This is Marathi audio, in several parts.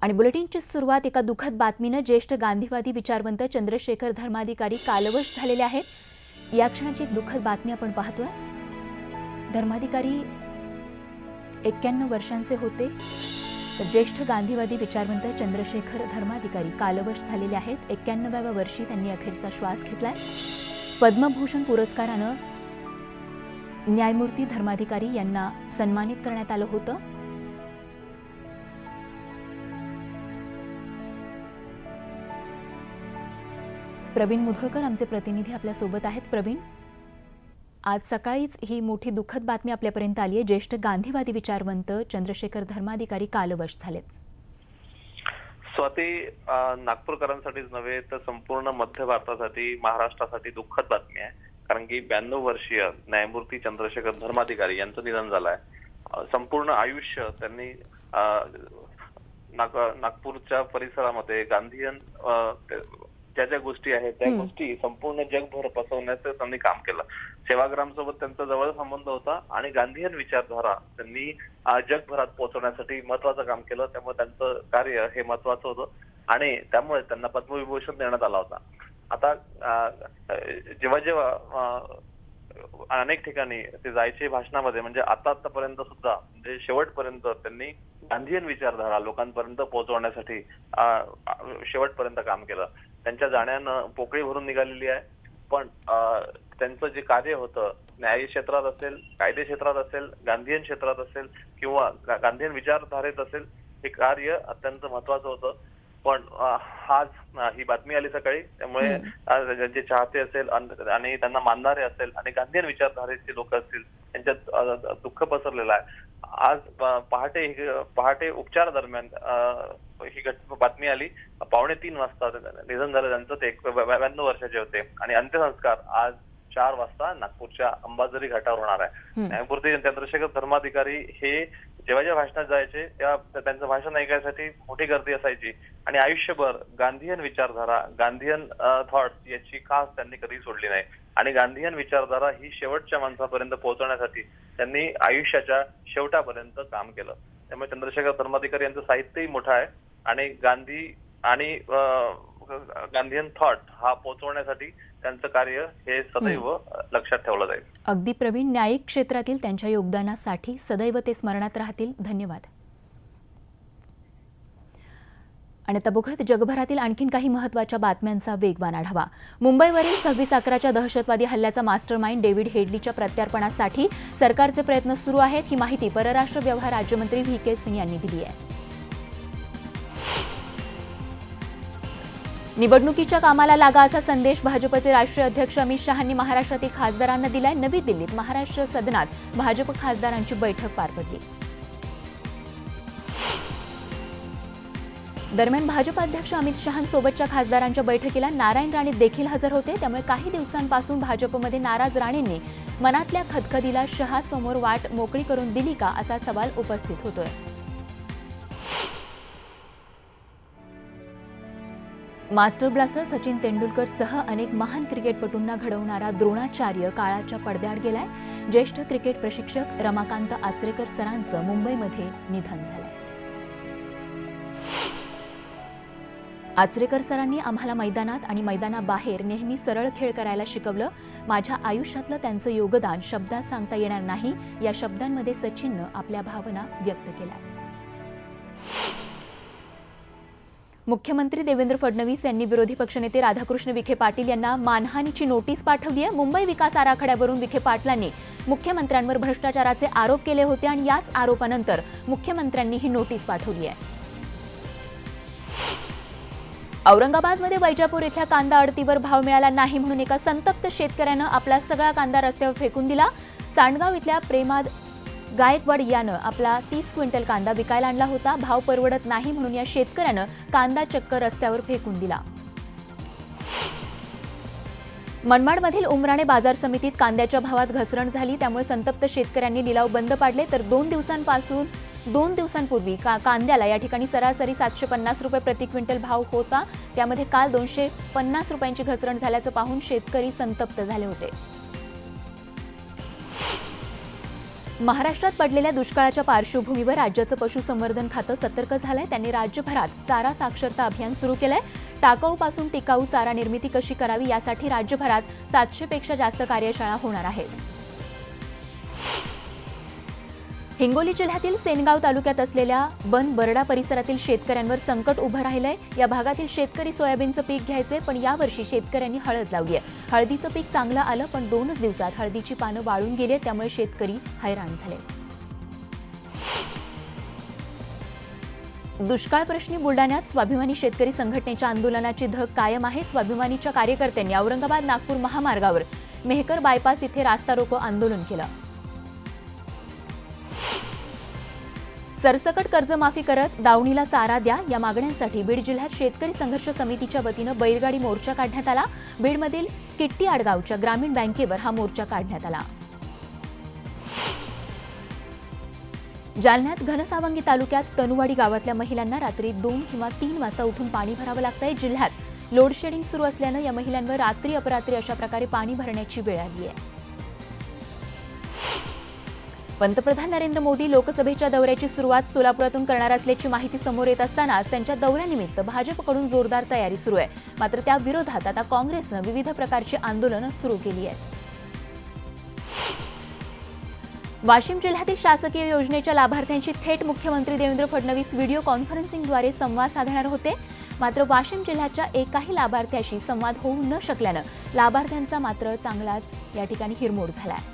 आणि बुलेटिनची सुरुवात एका दुःखद बातमीने ज्येष्ठ गांधीवादी विचारवंत चंद्रशेखर धर्माधिकारी कालवश झालेले आहेत। या क्षणाची एक दुःखद बातमी आपण पाहतोय। धर्माधिकारी 91 वर्षांचे होते। तर ज्येष्ठ गांधीवादी विचारवंत चंद्रशेखर धर्माधिकारी कालवश झालेले आहेत। 91व्या वर्षी त्यांनी अखेरचा श्वास घेतलाय। पद्मभूषण पुरस्काराने न्यायमूर्ती धर्माधिकारी यांना सन्मानित करण्यात आलं होतं। प्रवीण मुधोळकर आमचे प्रतिनिधी आपल्या सोबत आहेत। प्रवीण, आज सकाळीच ही मोठी दुःखद बातमी आपल्यापर्यंत आली आहे। ज्येष्ठ गांधीवादी विचारवंत चंद्रशेखर धर्माधिकारी कालवश झालेत। स्वाती, नागपूरकरांसाठीच नव्हे तर संपूर्ण मध्य भारतासाठी, महाराष्ट्रासाठी दुःखद बातमी आहे। कारण की 92 वर्षीय न्यायमूर्ती चंद्रशेखर धर्माधिकारी यांचं निधन झालंय। संपूर्ण आयुष्य त्यांनी नागपूरच्या परिसरामध्ये गांधीयन ज्या ज्या गोष्टी आहेत त्या गोष्टी संपूर्ण जगभर पसरवण्याचं त्यांनी काम केलं। सेवाग्राम सोबत त्यांचा जवळ संबंध होता आणि गांधीयन विचारधारा त्यांनी जगभरात पोहोचवण्यासाठी महत्वाचं काम केलं। त्यामुळे त्यांचं कार्य हे महत्वाचं होतं आणि त्यामुळे त्यांना पद्मविभूषण देण्यात आला होता। आता जेव्हा जेव्हा अनेक ठिकाणी ते जायचे भाषणामध्ये, म्हणजे आतापर्यंत सुद्धा म्हणजे शेवटपर्यंत त्यांनी गांधीयन विचारधारा लोकांपर्यंत पोहोचवण्यासाठी शेवटपर्यंत काम केलं। त्यांच्या जाण्यानं पोकळी भरून निघालेली आहे, पण त्यांचं जे कार्य होतं न्याय क्षेत्रात असेल, कायदे क्षेत्रात असेल, गांधीयन क्षेत्रात असेल किंवा गांधीयन विचारधारेत असेल, हे कार्य अत्यंत महत्वाचं होतं। पण आज ही बातमी आली सकाळी, त्यामुळे ज्यांचे चाहते असेल आणि त्यांना मानणारे असेल आणि गांधीयन विचारधारेचे लोक असतील त्यांच्यात दुःख पसरलेलं आहे। आज पहाटे उपचार दरम्यान ही बातमी आली। 2:45 वाजता निधन झालं त्यांचं। ते 92 वर्षाचे होते आणि अंत्यसंस्कार आज 4 वाजता नागपूरच्या अंबाझरी घाटावर होणार आहे। न्यायमूर्ती चंद्रशेखर धर्माधिकारी हे जेव्हा भाषणात जायचे तेव्हा त्यांचं भाषण ऐकायसाठी मोठी गर्दी असायची आणि आयुष्यभर गांधीयन विचारधारा, गांधीयन थॉट्स याची खास त्यांनी कधी सोडली नाही आणि गांधीयन विचारधारा ही शेवटच्या माणसापर्यंत पोहोचवण्यासाठी त्यांनी आयुष्याच्या शेवटापर्यंत काम केलं। त्यामुळे चंद्रशेखर धर्माधिकारी यांचं साहित्यही मोठं आहे आणि गांधीयन थॉट हा पोहोचवण्यासाठी त्यांचं कार्य हे सदैव लक्षात ठेवलं जाईल। अगदी प्रवीण, न्यायिक क्षेत्रातील त्यांच्या योगदानासाठी सदैव ते स्मरणात राहतील। धन्यवाद। आणि आता बघत जगभरातील आणखीन काही महत्त्वाच्या बातम्यांचा वेगवान आढावा। मुंबईवरील 26/11च्या दहशतवादी हल्ल्याचा मास्टरमाइंड डेव्हिड हेडलीच्या प्रत्यार्पणासाठी सरकारचे प्रयत्न सुरू आहेत। ही माहिती परराष्ट्र व्यवहार राज्यमंत्री व्ही.के. सिंह यांनी दिली आहे। निवडणुकीच्या कामाला लागा असा संदेश भाजपचे राष्ट्रीय अध्यक्ष अमित शहांनी महाराष्ट्रातील खासदारांना दिलाय। नवी दिल्लीत महाराष्ट्र सदनात भाजप खासदारांची बैठक पार पडली। दरम्यान भाजप अध्यक्ष अमित शहांसोबतच्या खासदारांच्या बैठकीला नारायण राणे देखील हजर होते। त्यामुळे काही दिवसांपासून भाजपमध्ये नाराज राणेंनी मनातल्या खदखदीला शहासमोर वाट मोकळी करून दिली का असा सवाल उपस्थित होतोय। मास्टर ब्लास्टर सचिन तेंडुलकर सह अनेक महान क्रिकेटपटूंना घडवणारा द्रोणाचार्य काळाच्या पडद्याआड गेलाय। ज्येष्ठ क्रिकेट प्रशिक्षक रमाकांत आचरेकर सरांचं मुंबईमध्ये निधन झालंय। आचरेकर सरांनी आम्हाला मैदानात आणि मैदानाबाहेर नेहमी सरळ खेळ करायला शिकवलं। माझ्या आयुष्यातलं त्यांचं योगदान शब्दात सांगता येणार नाही। या शब्दांमध्ये सचिननं आपल्या भावना व्यक्त केल्या। मुख्यमंत्री देवेंद्र फडणवीस यांनी विरोधी पक्षनेते राधाकृष्ण विखे पाटील यांना मानहानीची नोटीस पाठवली आहे। मुंबई विकास आराखड्यावरून विखे पाटलांनी मुख्यमंत्र्यांवर भ्रष्टाचाराचे आरोप केले होते आणि याच आरोपानंतर मुख्यमंत्र्यांनी ही नोटीस पाठवली आहे। औरंगाबादमध्ये वैजापूर इथल्या कांदा आडतीवर भाव मिळाला नाही म्हणून एका संतप्त शेतकऱ्यानं आपला सगळा कांदा रस्त्यावर फेकून दिला। सांडगाव इथल्या प्रेमाद गायकवाड यानं आपला 30 क्विंटल कांदा विकायला आणला होता। भाव परवडत नाही म्हणून या शेतकऱ्यानं कांदा चक्क रस्त्यावर फेकून दिला। मनमाडमधील उमराणे बाजार समितीत कांद्याच्या भावात घसरण झाली। त्यामुळे संतप्त शेतकऱ्यांनी लिलाव बंद पाडले। तर 2 दिवसांपूर्वी कांद्याला या ठिकाणी सरासरी 750 रुपये प्रति क्विंटल भाव होता। त्यामध्ये काल 250 रुपयांची घसरण झाल्याचं पाहून शेतकरी संतप्त झाले होते। महाराष्ट्रात पडलेल्या दुष्काळाच्या पार्श्वभूमीवर राज्याचं पशुसंवर्धन खातं सतर्क झालंय. त्यांनी राज्यभरात चारा साक्षरता अभियान सुरू केलंय. टाकाऊपासून टिकाऊ चारा निर्मिती कशी करावी यासाठी राज्यभरात 700 पेक्षा जास्त कार्यशाळा होणार आहेत. हिंगोली जिल्ह्यातील सेनगाव तालुक्यात असलेल्या बनबरडा परिसरातील शेतकऱ्यांवर संकट उभं राहिलंय. या भागातील शेतकरी सोयाबीनचं पीक घ्यायचे, पण यावर्षी शेतकऱ्यांनी हळद लावली आहे. हळदीचं पीक चांगलं आलं, पण 2च दिवसात हळदीची पानं वाळून गेली, त्यामुळे शेतकरी हैराण झाले. दुष्काळ प्रश्नी बुलढाण्यात स्वाभिमानी शेतकरी संघटनेच्या आंदोलनाची धग कायम आहे. स्वाभिमानीच्या कार्यकर्त्यांनी औरंगाबाद नागपूर महामार्गावर मेहकर बायपास इथे रास्ता रोको आंदोलन केलं. सरसकट कर्जमाफी करत दावणीला चारा द्या या मागण्यांसाठी बीड जिल्ह्यात शेतकरी संघर्ष समितीच्या वतीनं बैलगाडी मोर्चा काढण्यात आला. बीडमधील किट्टी आडगावच्या ग्रामीण बँकेवर हा मोर्चा काढण्यात आला. जालन्यात घनसावंगी तालुक्यात तनुवाडी गावातल्या महिलांना रात्री 2 किंवा 3 वाजता उठून पाणी भरावं लागतंय. जिल्ह्यात लोडशेडिंग सुरू असल्यानं या महिलांवर रात्री अपरात्री अशा प्रकारे पाणी भरण्याची वेळ आली आहे. पंतप्रधान नरेंद्र मोदी लोकसभेच्या दौऱ्याची सुरुवात सोलापुरातून करणार असल्याची माहिती समोर येत असतानाच त्यांच्या दौऱ्यानिमित्त भाजपकडून जोरदार तयारी सुरू आहे. मात्र त्या विरोधात आता काँग्रेसनं विविध प्रकारची आंदोलनं सुरू केली आहेत. वाशिम जिल्ह्यातील शासकीय योजनेच्या लाभार्थ्यांशी थेट मुख्यमंत्री देवेंद्र फडणवीस व्हिडिओ कॉन्फरन्सिंगद्वारे संवाद साधणार होते. मात्र वाशिम जिल्ह्याच्या एकाही लाभार्थ्याशी संवाद होऊ न शकल्यानं लाभार्थ्यांचा मात्र चांगलाच या ठिकाणी हिरमोड झालाय.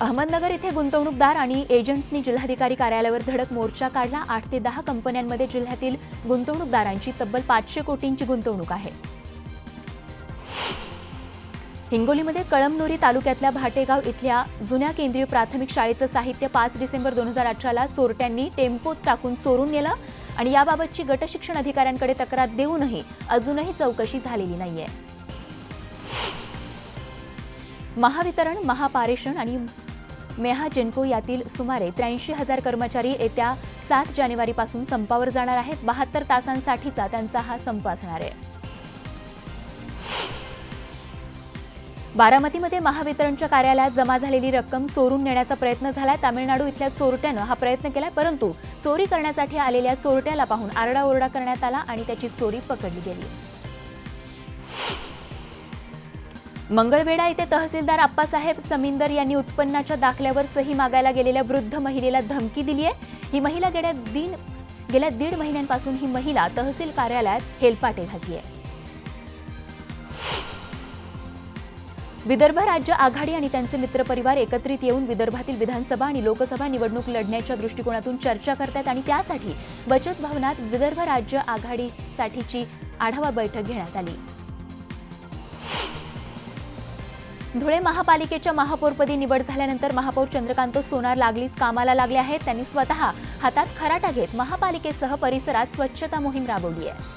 अहमदनगर इथे गुंतवणूकदार आणि एजंट्सनी जिल्हाधिकारी कार्यालयावर धडक मोर्चा काढला. 8 ते 10 कंपन्यांमध्ये जिल्ह्यातील गुंतवणूकदारांची तब्बल 500 कोटींची गुंतवणूक आहे. हिंगोलीमध्ये कळमनुरी तालुक्यातल्या भाटेगाव इथल्या जुन्या केंद्रीय प्राथमिक शाळेचं साहित्य 5 डिसेंबर 2018ला चोरट्यांनी टेम्पोत टाकून चोरून नेलं आणि याबाबतची गटशिक्षण अधिकाऱ्यांकडे तक्रार देऊनही अजूनही चौकशी झालेली नाहीये. महावितरण, महापारेषण आणि मेहाजेनको यातील सुमारे 83,000 कर्मचारी येत्या 7 जानेवारीपासून संपावर जाणार आहेत. 72 तासांसाठीचा त्यांचा हा संप असणार आहे. बारामतीमध्ये महावितरणच्या कार्यालयात जमा झालेली रक्कम चोरून नेण्याचा प्रयत्न झालाय. तामिळनाडू इथल्या चोरट्यानं हा प्रयत्न केलाय, परंतु चोरी करण्यासाठी आलेल्या चोरट्याला पाहून आरडाओरडा करण्यात आला आणि त्याची चोरी पकडली गेली. मंगळवेढा इथे तहसीलदार आप्पासाहेब समिंदर यांनी उत्पन्नाच्या दाखल्यावर सही मागायला गेलेल्या वृद्ध महिलेला धमकी दिली आहे. ही महिला गेल्या 1.5 महिन्यांपासून ही महिला तहसील कार्यालयात हेलपाटे घालती आहे. विदर्भ राज्य आघाडी आणि त्यांचे मित्रपरिवार एकत्रित येऊन विदर्भातील विधानसभा आणि लोकसभा निवडणूक लढण्याच्या दृष्टिकोनातून चर्चा करतात आणि त्यासाठी बचत भवनात विदर्भ राज्य आघाडीसाठीची आढावा बैठक घेण्यात आली. धुळे महापालिकेच्या महापौरपदी निवड झाल्यानंतर महापौर चंद्रकांत सोनार लागलीच कामाला लागले आहेत. त्यांनी स्वतः हातात खराटा घेत महापालिकेसह परिसरात स्वच्छता मोहीम राबवली आहे.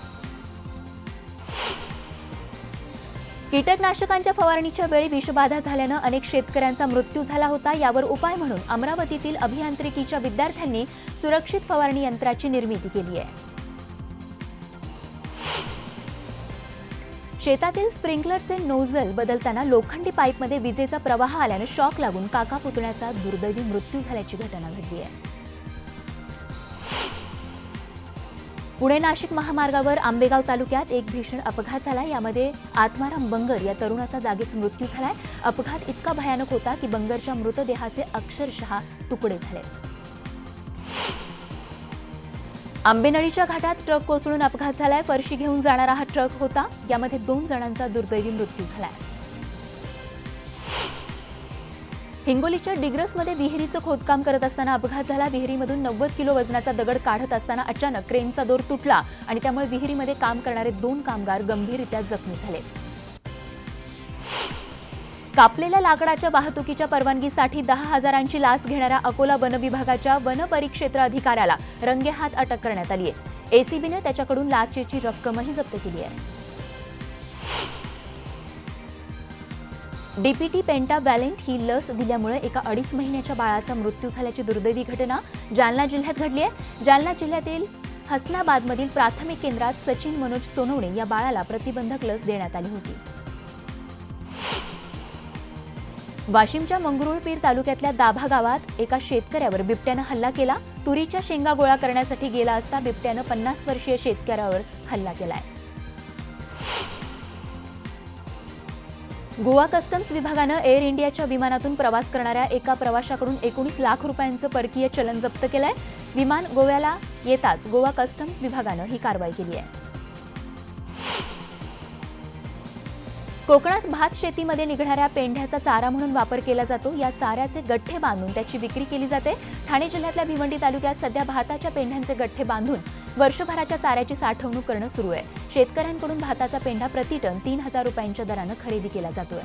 कीटकनाशकांच्या फवारणीच्या वेळी विषबाधा झाल्यानं अनेक शेतकऱ्यांचा मृत्यू झाला होता. यावर उपाय म्हणून अमरावतीतील अभियांत्रिकीच्या विद्यार्थ्यांनी सुरक्षित फवारणी यंत्राची निर्मिती केली आहे. शेतातील स्प्रिंकलरचे नोझल बदलताना लोखंडी पाईपमध्ये विजेचा प्रवाह आल्यानं शॉक लागून काका पुतण्याचा दुर्दैवी मृत्यू झाल्याची घटना घडली आहे. पुणे नाशिक महामार्गावर आंबेगाव तालुक्यात एक भीषण अपघात झाला. यामध्ये आत्माराम बंगर या तरुणाचा जागीच मृत्यू झालाय. अपघात इतका भयानक होता की बंगरच्या मृतदेहाचे अक्षरशः तुकडे झाले. आंबेनळीच्या घाटात ट्रक कोसळून अपघात झालाय. फरशी घेऊन जाणारा हा ट्रक होता. यामध्ये 2 जणांचा दुर्दैवी मृत्यू झालाय. हिंगोलीच्या डिग्रसमध्ये विहिरीचं खोदकाम करत असताना अपघात झाला. विहिरीमधून 90 किलो वजनाचा दगड काढत असताना अचानक क्रेनचा दोर तुटला आणि त्यामुळे विहिरीमध्ये काम करणारे 2 कामगार गंभीररित्या जखमी झाले. कापलेल्या लाकडाच्या वाहतुकीच्या परवानगीसाठी 10,000ची लाच घेणाऱ्या अकोला वन विभागाच्या वन परिक्षेत्र अधिकाऱ्याला रंगेहात अटक करण्यात आली आहे. एसीबीने त्याच्याकडून लाचेची रक्कमही जप्त केली आहे. डीपीटी पेंटावॅलेंट ही लस दिल्यामुळे एका 2.5 महिन्याच्या बाळाचा मृत्यू झाल्याची दुर्दैवी घटना जालना जिल्ह्यात घडली आहे. जालना जिल्ह्यातील हसनाबादमधील प्राथमिक केंद्रात सचिन मनोज सोनवणे या बाळाला प्रतिबंधक लस देण्यात आली होती. वाशिमच्या मंगरुळपीर तालुक्यातल्या दाभा गावात एका शेतकऱ्यावर बिबट्यानं हल्ला केला. तुरीच्या शेंगा गोळा करण्यासाठी गेला असता बिबट्यानं 50 वर्षीय शेतकऱ्यावर हल्ला केलाय. गोवा कस्टम्स विभागानं एअर इंडियाच्या विमानातून प्रवास करणाऱ्या एका प्रवाशाकडून 19 लाख रुपयांचं परकीय चलन जप्त केलंय. विमान गोव्याला येताच गोवा कस्टम्स विभागानं ही कारवाई केली आहे. कोकणात भात शेतीमध्ये निघणाऱ्या पेंढ्याचा चारा म्हणून वापर केला जातो. या चाऱ्याचे गठ्ठे बांधून त्याची विक्री केली जाते. ठाणे जिल्ह्यातल्या भिवंडी तालुक्यात सध्या भाताच्या पेंढ्यांचे गठ्ठे बांधून वर्षभराच्या चाऱ्याची साठवणूक करणं सुरू आहे. शेतकऱ्यांकडून भाताचा पेंढा प्रतिटन 3,000 रुपयांच्या दरानं खरेदी केला जातोय.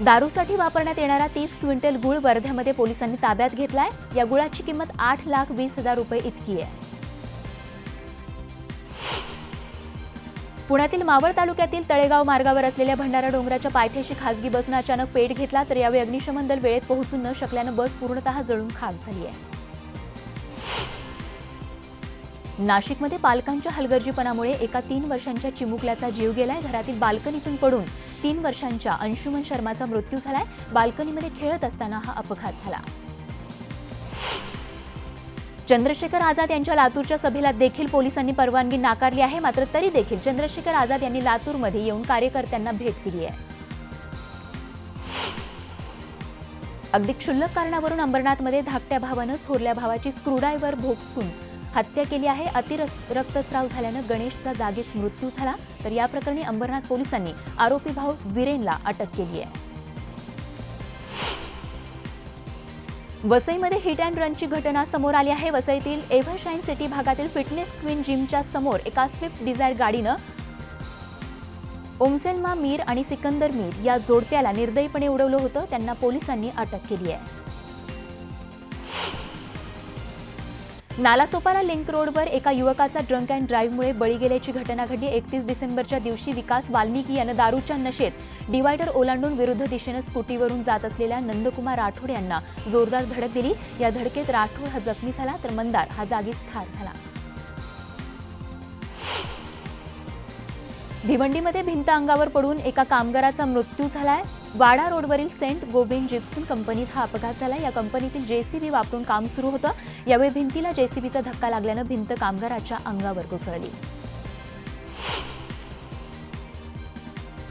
दारूसाठी वापरण्यात येणारा 30 क्विंटल गुळ वर्ध्यामध्ये पोलिसांनी ताब्यात घेतलाय. या गुळाची किंमत 8,20,000 रुपये इतकी आहे. पुण्यातील मावळ तालुक्यातील तळेगाव मार्गावर असलेल्या भंडारा डोंगराच्या पायथ्याशी खासगी बसनं अचानक पेट घेतला. तर यावेळी अग्निशमन दल वेळेत पोहोचू न शकल्यानं बस पूर्णतः जळून खाक झाली आहे. नाशिकमध्ये पालकांच्या हलगर्जीपणामुळे एका 3 वर्षांच्या चिमुकल्याचा जीव गेलाय. घरातील बाल्कनीतून पडून 3 वर्षांच्या अंशुमन शर्माचा मृत्यू झालाय. बाल्कनीमध्ये खेळत असताना हा अपघात झाला. चंद्रशेखर आझाद यांच्या लातूरच्या सभेला देखील पोलिसांनी परवानगी नाकारली आहे. मात्र तरी देखील चंद्रशेखर आझाद यांनी लातूरमध्ये येऊन कार्यकर्त्यांना भेट दिली आहे. अगदी क्षुल्लक कारणावरून अंबरनाथमध्ये धाकट्या भावानं थोरल्या भावाची स्क्रूड्रायव्हर भोगसून हत्या केली आहे. रक्तस्राव झाल्यानं गणेशचा जागीच मृत्यू झाला. तर या प्रकरणी अंबरनाथ पोलिसांनी आरोपी भाऊ वीरेनला अटक केली आहे. वसईमध्ये हिट अँड रनची घटना समोर आली आहे. वसईतील एव्हरशाईन सिटी भागातील फिटनेस क्वीन जिमच्या समोर एका स्विफ्ट डिझायर गाडीनं ओमसेल्मा मीर आणि सिकंदर मीर या जोडप्याला निर्दयीपणे उडवलं होतं. त्यांना पोलिसांनी अटक केली आहे. नालासोपारा लिंक रोडवर एका युवकाचा ड्रंक अँड ड्राईव्हमुळे बळी गेल्याची घटना घडली. 31 डिसेंबरच्या दिवशी विकास वाल्मिकी यानं दारूच्या नशेत डिवायडर ओलांडून विरुद्ध दिशेनं स्कूटीवरून जात असलेल्या नंदकुमार राठोड यांना जोरदार धडक दिली. या धडकेत राठोड हा जखमी झाला तर मंदार हा जागीच ठार झाला. भिवंडीमध्ये भिंत अंगावर पडून एका कामगाराचा मृत्यू झालाय. वाडा रोडवरील सेंट गोबेन जिप्सन कंपनीत हा अपघात झाला. या कंपनीतील जेसीबी वापरून काम सुरू होतं. यावेळी भिंतीला जेसीबीचा धक्का लागल्यानं भिंत कामगाराच्या अंगावर कोसळली.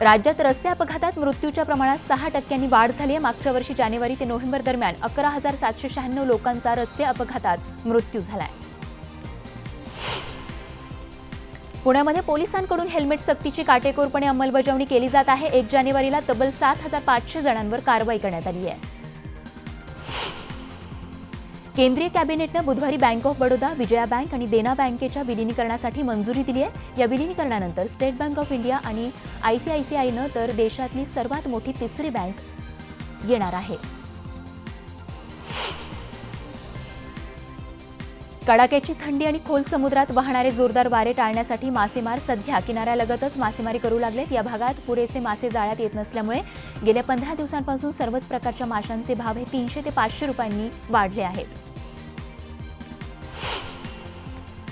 राज्यात रस्ते अपघातात मृत्यूच्या प्रमाणात 6% वाढ झाली आहे. मागच्या वर्षी जानेवारी ते नोव्हेंबर दरम्यान 11,796 लोकांचा रस्ते अपघातात मृत्यू झालाय. पुण्यामध्ये पोलिसांकडून हेल्मेट सक्तीची काटेकोरपणे अंमलबजावणी केली जात आहे. 1 जानेवारीला तब्बल 7,500 जणांवर कारवाई करण्यात आली आहे. केंद्रीय कॅबिनेटनं बुधवारी bank of Baroda, Vijaya bank आणि देना बँकेच्या विलिनीकरणासाठी मंजुरी दिली आहे. या विलिनीकरणानंतर स्टेट बँक ऑफ इंडिया आणि आयसीआयसीआयनं तर देशातली सर्वात मोठी तिसरी बँक येणार आहे. कडाक्याची थंडी आणि खोल समुद्रात वाहणारे जोरदार वारे टाळण्यासाठी मासेमार सध्या किनाऱ्यालगतच मासेमारी करू लागलेत. या भागात पुरेसे मासे जाळ्यात येत नसल्यामुळे गेल्या 15 दिवसांपासून सर्वच प्रकारच्या माशांचे भाव हे 300 ते 500 रुपयांनी वाढले आहेत.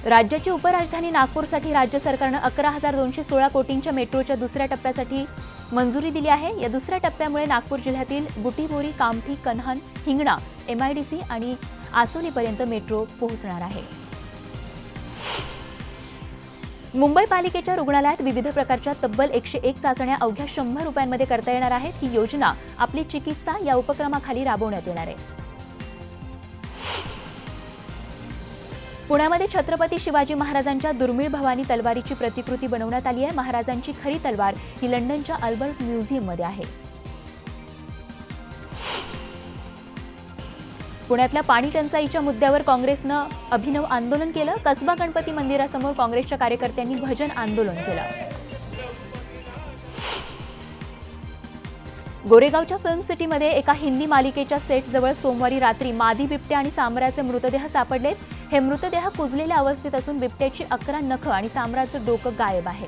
राज्याची उपराजधानी नागपूरसाठी राज्य सरकारनं 11,216 कोटींच्या मेट्रोच्या दुसऱ्या टप्प्यासाठी मंजुरी दिली आहे. या दुसऱ्या टप्प्यामुळे नागपूर जिल्ह्यातील बुटीबोरी, कामठी, कन्हान, हिंगणा, एमआयडीसी आणि आसोलीपर्यंत मेट्रो पोहोचणार आहे. मुंबई पालिकेच्या रुग्णालयात विविध प्रकारच्या तब्बल 101 चाचण्या अवघ्या 100 रुपयांमध्ये करता येणार आहेत. ही योजना आपली चिकित्सा या उपक्रमाखाली राबवण्यात येणार आहे. पुण्यामध्ये छत्रपती शिवाजी महाराजांच्या दुर्मिळ भवानी तलवारीची प्रतिकृती बनवण्यात आली आहे. महाराजांची खरी तलवार ही लंडनच्या अल्बर्ट म्युझियममध्ये आहे. पुण्यातल्या पाणी टंचाईच्या मुद्द्यावर काँग्रेसनं अभिनव आंदोलन केलं. कसबा गणपती मंदिरासमोर काँग्रेसच्या कार्यकर्त्यांनी भजन आंदोलन केलं. गोरेगावच्या फिल्म सिटीमध्ये एका हिंदी मालिकेच्या सेटजवळ सोमवारी रात्री मादी बिबट्या आणि सांबराचे मृतदेह सापडलेत. हे मृतदेह कुजलेल्या अवस्थेत असून बिबट्याची 11 नखं आणि सांबराचं डोकं गायब आहे.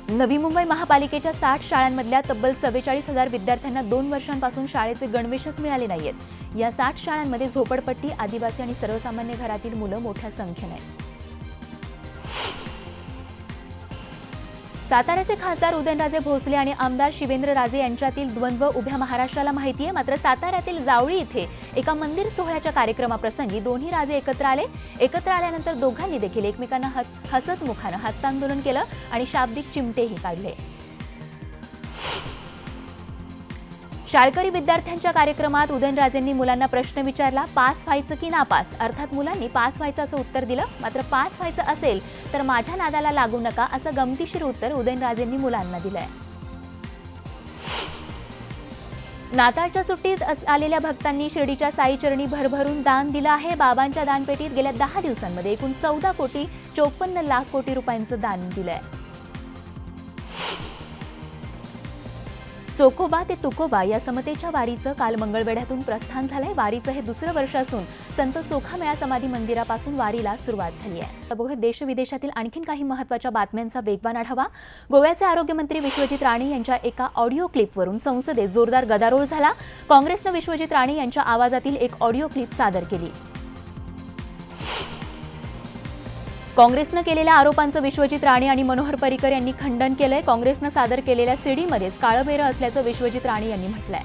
नवी मुंबई महापालिकेच्या 60 शाळांमधल्या तब्बल 44,000 विद्यार्थ्यांना 2 वर्षांपासून शाळेचे गणवेशच मिळाले नाहीयेत. या 60 शाळांमध्ये झोपडपट्टी, आदिवासी आणि सर्वसामान्य घरातील मुलं मोठ्या संख्येने आहेत. साताऱ्याचे खासदार उदयनराजे भोसले आणि आमदार शिवेंद्रराजे यांच्यातील द्वंद्व उभ्या महाराष्ट्राला माहिती आहे. मात्र साताऱ्यातील जावळी इथे एका मंदिर सोहळ्याच्या कार्यक्रमाप्रसंगी दोन्ही राजे एकत्र आले. एकत्र आल्यानंतर दोघांनी देखील एकमेकांना हसत मुखानं हस्तांदोलन केलं आणि शाब्दिक चिमटेही काढले. शाळकरी विद्यार्थ्यांच्या कार्यक्रमात उदयनराजेंनी मुलांना प्रश्न विचारला, पास व्हायचं की नापास. अर्थात मुलांनी पास व्हायचं असं उत्तर दिलं. मात्र पास व्हायचं असेल तर माझ्या नादाला लागू नका असं गमतीशीर उत्तर उदयनराजेंनी मुलांना दिलंय. नाताळच्या सुट्टीत आलेल्या भक्तांनी शिर्डीच्या साईचरणी भरभरून दान दिलं आहे. बाबांच्या दानपेटीत गेल्या 10 दिवसांमध्ये एकूण 14,54,00,000 कोटी रुपयांचं दान दिलंय. चोखोबा ते तुकोबा या समतेच्या वारीचं काल मंगळवेढ्यातून प्रस्थान झालंय. वारीचं हे दुसरं वर्ष असून संत चोखामेळा समाधी मंदिरापासून वारीला सुरुवात झाली आहे. बघूया देश विदेशातील आणखीन काही महत्त्वाच्या बातम्यांचा वेगवान आढावा. गोव्याचे आरोग्यमंत्री विश्वजित राणे यांच्या एका ऑडिओ क्लिपवरून संसदेत जोरदार गदारोळ झाला. काँग्रेसनं विश्वजित राणे यांच्या आवाजातील एक ऑडिओ क्लिप सादर केली. काँग्रेसनं केलेल्या आरोपांचं विश्वजित राणे आणि मनोहर पर्रिकर यांनी खंडन केलंय. काँग्रेसनं सादर केलेल्या सीडीमध्येच काळबेरं असल्याचं विश्वजित राणे यांनी म्हटलंय.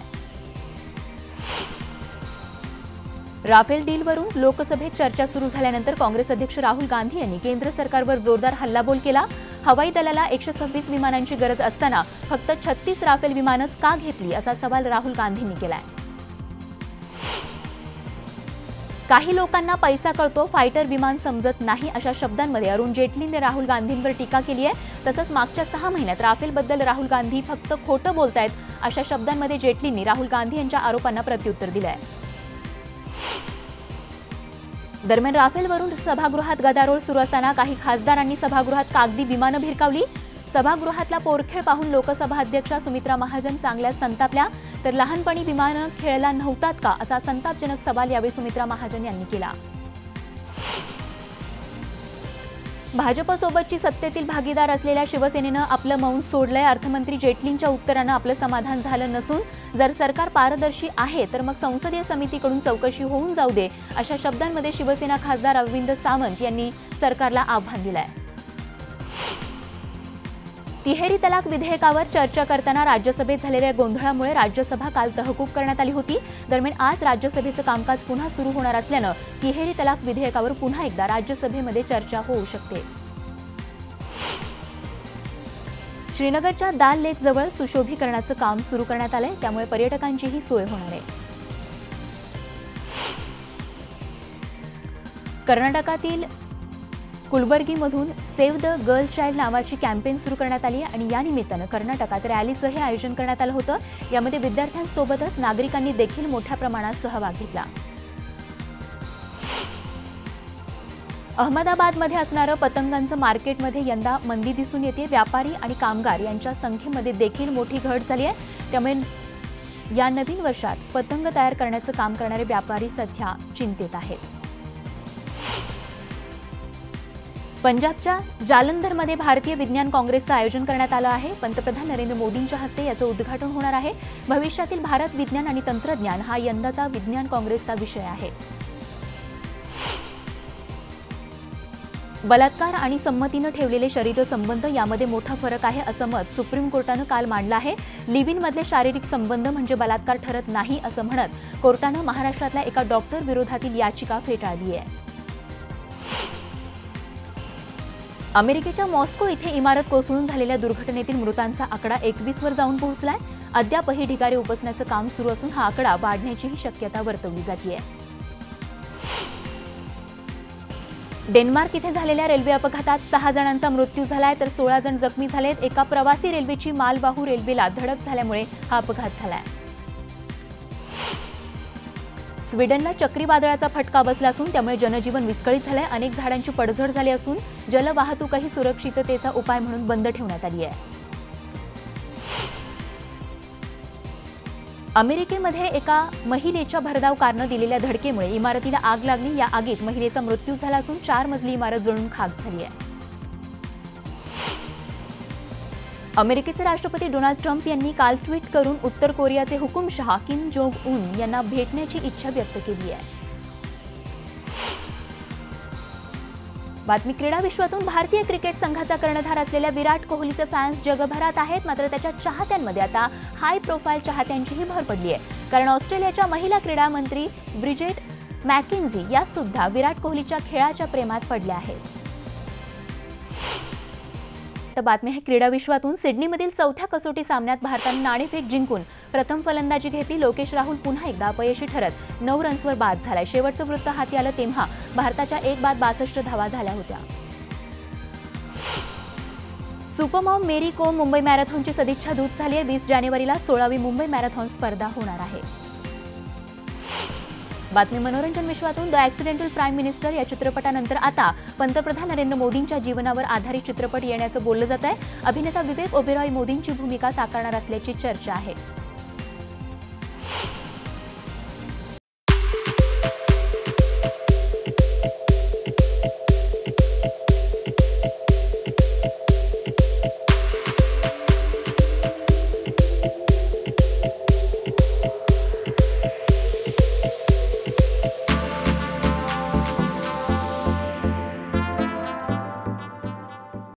राफेल डीलवरून लोकसभेत चर्चा सुरू झाल्यानंतर काँग्रेस अध्यक्ष राहुल गांधी यांनी केंद्र सरकारवर जोरदार हल्लाबोल केला. हवाई दलाला 126 विमानांची गरज असताना फक्त 36 राफेल विमानच का घेतली असा सवाल राहुल गांधींनी केलाय. काही लोकांना पैसा कळतो, फायटर विमान समजत नाही अशा शब्दांमध्ये अरुण जेटलीने राहुल गांधींवर टीका केली आहे. तसंच मागच्या 6 महिन्यात राफेलबद्दल राहुल गांधी फक्त खोटं बोलतायत अशा शब्दांमध्ये जेटलींनी राहुल गांधी यांच्या आरोपांना प्रत्युत्तर दिलंय. दरम्यान राफेलवरून सभागृहात गदारोळ सुरू असताना काही खासदारांनी सभागृहात कागदी विमानं भिरकावली. सभागृहातला पोरखेळ पाहून लोकसभा अध्यक्षा सुमित्रा महाजन चांगल्याच संतापल्या. तर लहानपणी विमानं खेळला नव्हतात का असा संतापजनक सवाल यावेळी सुमित्रा महाजन यांनी केला. भाजपसोबतची सत्तेतील भागीदार असलेल्या शिवसेनेनं आपलं मौन सोडलंय. अर्थमंत्री जेटलींच्या उत्तरानं आपलं समाधान झालं नसून जर सरकार पारदर्शी आहे तर मग संसदीय समितीकडून चौकशी होऊन जाऊ दे अशा शब्दांमध्ये शिवसेना खासदार अरविंद सावंत यांनी सरकारला आव्हान दिलंय. तिहेरी तलाक विधेयकावर चर्चा करताना राज्यसभेत झालेल्या गोंधळामुळे राज्यसभा काल तहकूब करण्यात आली होती. दरम्यान आज राज्यसभेचं कामकाज पुन्हा सुरू होणार असल्यानं तिहेरी तलाक विधेयकावर पुन्हा एकदा राज्यसभेमध्ये चर्चा होऊ शकते. श्रीनगरच्या दाल लेक जवळ सुशोभीकरणाचं काम सुरू करण्यात आलंय. त्यामुळे पर्यटकांचीही सोय होणार आहे. कर्नाटकातील कुलबर्गीमधून सेव्ह द गर्ल चाइल्ड नावाची कॅम्पेन सुरू करण्यात आली आहे आणि या निमित्तानं कर्नाटकात रॅलीचंही आयोजन करण्यात आलं होतं. यामध्ये विद्यार्थ्यांसोबतच नागरिकांनी देखील मोठ्या प्रमाणात सहभाग घेतला. अहमदाबादमध्ये असणारं पतंगांचं मार्केटमध्ये यंदा मंदी दिसून येते. व्यापारी आणि कामगार यांच्या संख्येमध्ये देखील मोठी घट झाली आहे. त्यामुळे या नवीन वर्षात पतंग तयार करण्याचं काम करणारे व्यापारी सध्या चिंतेत आहेत. पंजाबच्या जालंधरमध्ये भारतीय विज्ञान काँग्रेसचं आयोजन करण्यात आलं आहे. पंतप्रधान नरेंद्र मोदींच्या हस्ते याचं उद्घाटन होणार आहे. भविष्यातील भारत, विज्ञान आणि तंत्रज्ञान हा यंदाचा विज्ञान काँग्रेसचा विषय आहे. बलात्कार आणि संमतीनं ठेवलेले शरीर संबंध यामध्ये मोठा फरक आहे असं मत सुप्रीम कोर्टानं काल मांडलं आहे. लिव्ह इन मधले शारीरिक संबंध म्हणजे बलात्कार ठरत नाही असं म्हणत कोर्टानं महाराष्ट्रातल्या एका डॉक्टर विरोधातील याचिका फेटाळली आहे. अमेरिकेच्या मॉस्को इथे इमारत कोसळून झालेल्या दुर्घटनेतील मृतांचा आकडा 21 वर जाऊन पोहोचलाय. अद्यापही ढिगारे उपसण्याचं काम सुरू असून हा आकडा वाढण्याचीही शक्यता वर्तवली जाते. डेन्मार्क इथे झालेल्या रेल्वे अपघातात 6 जणांचा मृत्यू झालाय तर 16 जण जखमी झालेत. एका प्रवासी रेल्वेची मालवाहू रेल्वेला धडक झाल्यामुळे हा अपघात झालाय. स्वीडनला चक्रीवादळाचा फटका बसला असून त्यामुळे जनजीवन विस्कळीत झालंय. अनेक झाडांची पडझड झाली असून जलवाहतूकही सुरक्षिततेचा उपाय म्हणून बंद ठेवण्यात आली आहे. अमेरिकेमध्ये एका महिलेच्या भरधाव कारनं दिलेल्या धडकेमुळे इमारतीला आग लागली. या आगीत महिलेचा मृत्यू झाला असून 4 मजली इमारत जळून खाक झाली आहे. अमेरिकेचे राष्ट्रपती डोनाल्ड ट्रम्प यांनी काल ट्विट करून उत्तर कोरियाचे हुकुमशहा किम जोंग उन यांना भेटण्याची इच्छा व्यक्त केली आहे. बातमी क्रीडा विश्वातून भारतीय क्रिकेट संघाचा कर्णधार असलेल्या विराट कोहलीचे फॅन्स जगभरात आहेत, मात्र त्याच्या चाहत्यांमध्ये आता हाय प्रोफाईल चाहत्यांचीही भर पडली आहे. कारण ऑस्ट्रेलियाच्या महिला क्रीडा मंत्री ब्रिजेट मॅकेन्झी या सुद्धा विराट कोहलीच्या खेळाच्या प्रेमात पडल्या आहेत. तर बातमी आहे क्रीडा विश्वातून. सिडनीमधील चौथ्या कसोटी सामन्यात भारताने नाणेफेक जिंकून प्रथम फलंदाजी घेतली. लोकेश राहुल पुन्हा एकदा अपयशी ठरत 9 रन्सवर बाद झालाय. शेवटचं वृत्त हाती आलं तेव्हा भारताच्या 1 बाद 62 धावा झाल्या होत्या. सुपरमॉम मेरी कोम मुंबई मॅरेथॉनची सदिच्छा दूत झाली आहे. 20 जानेवारीला 16वी मुंबई मॅरेथॉन स्पर्धा होणार आहे. बातमी मनोरंजन विश्वातून. द ॲक्सिडेंटल प्राईम मिनिस्टर या चित्रपटानंतर आता पंतप्रधान नरेंद्र मोदींच्या जीवनावर आधारित चित्रपट येण्याचं बोललं जात आहे. अभिनेता विवेक ओबेरॉय मोदींची भूमिका साकारणार असल्याची चर्चा आहे.